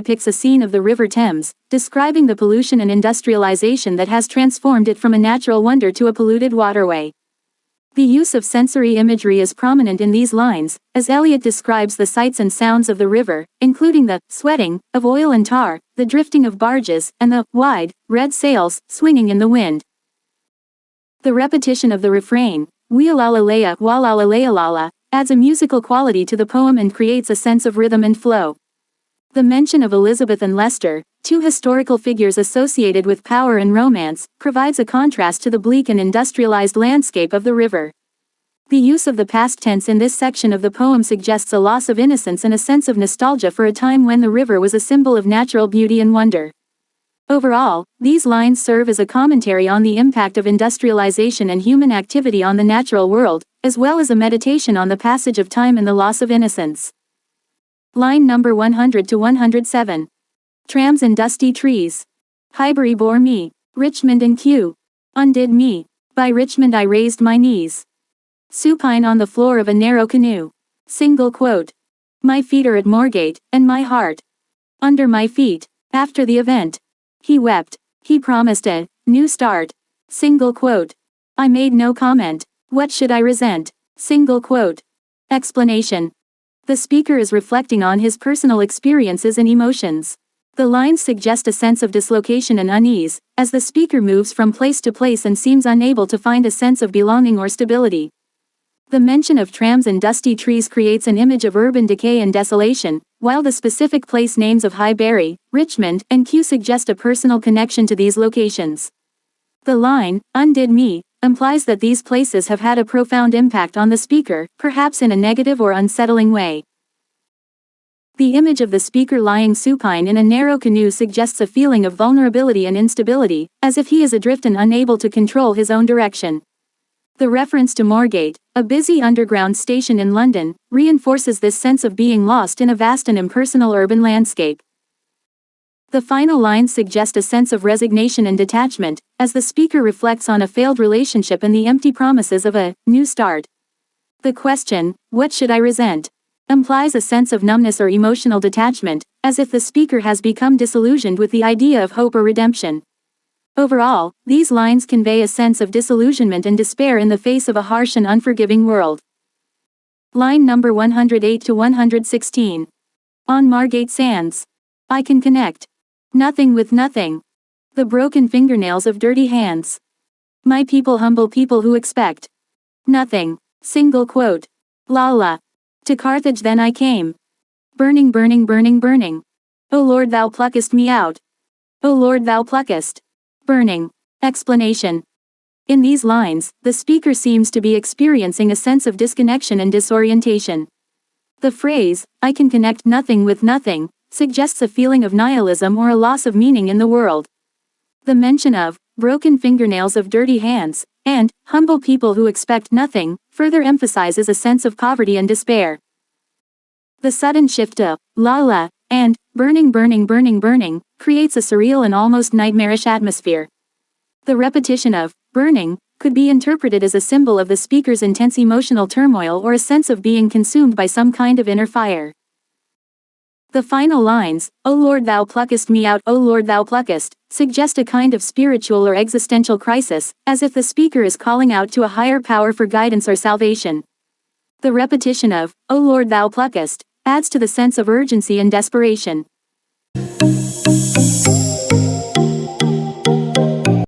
depicts a scene of the River Thames, describing the pollution and industrialization that has transformed it from a natural wonder to a polluted waterway. The use of sensory imagery is prominent in these lines, as Eliot describes the sights and sounds of the river, including the sweating of oil and tar, the drifting of barges, and the wide, red sails swinging in the wind. The repetition of the refrain, "Wealalaleya walalaleyalala," adds a musical quality to the poem and creates a sense of rhythm and flow. The mention of Elizabeth and Leicester, two historical figures associated with power and romance, provides a contrast to the bleak and industrialized landscape of the river. The use of the past tense in this section of the poem suggests a loss of innocence and a sense of nostalgia for a time when the river was a symbol of natural beauty and wonder. Overall, these lines serve as a commentary on the impact of industrialization and human activity on the natural world, as well as a meditation on the passage of time and the loss of innocence. Line number 100 to 107. Trams and dusty trees. Highbury bore me, Richmond and Kew undid me. By Richmond I raised my knees. Supine on the floor of a narrow canoe. Single quote. My feet are at Moorgate, and my heart under my feet. After the event, he wept. He promised a new start. Single quote. I made no comment. What should I resent? Single quote. Explanation. The speaker is reflecting on his personal experiences and emotions. The lines suggest a sense of dislocation and unease, as the speaker moves from place to place and seems unable to find a sense of belonging or stability. The mention of trams and dusty trees creates an image of urban decay and desolation, while the specific place names of Highbury, Richmond, and Kew suggest a personal connection to these locations. The line, "undid me," implies that these places have had a profound impact on the speaker, perhaps in a negative or unsettling way. The image of the speaker lying supine in a narrow canoe suggests a feeling of vulnerability and instability, as if he is adrift and unable to control his own direction. The reference to Moorgate, a busy underground station in London, reinforces this sense of being lost in a vast and impersonal urban landscape. The final lines suggest a sense of resignation and detachment, as the speaker reflects on a failed relationship and the empty promises of a new start. The question, "What should I resent?" implies a sense of numbness or emotional detachment, as if the speaker has become disillusioned with the idea of hope or redemption. Overall, these lines convey a sense of disillusionment and despair in the face of a harsh and unforgiving world. Line number 108 to 116. On Margate sands. I can connect nothing with nothing. The broken fingernails of dirty hands. My people humble people who expect nothing. Single quote. La. To Carthage then I came. Burning, burning, burning, burning. O Lord, thou pluckest me out. O Lord, thou pluckest. Burning. Explanation. In these lines, the speaker seems to be experiencing a sense of disconnection and disorientation. The phrase, "I can connect nothing with nothing," suggests a feeling of nihilism or a loss of meaning in the world. The mention of broken fingernails of dirty hands and humble people who expect nothing further emphasizes a sense of poverty and despair. The sudden shift to la and burning, burning, burning, burning creates a surreal and almost nightmarish atmosphere. The repetition of burning could be interpreted as a symbol of the speaker's intense emotional turmoil or a sense of being consumed by some kind of inner fire. The final lines, "O Lord, thou pluckest me out, O Lord, thou pluckest," suggest a kind of spiritual or existential crisis, as if the speaker is calling out to a higher power for guidance or salvation. The repetition of, "O Lord, thou pluckest," adds to the sense of urgency and desperation.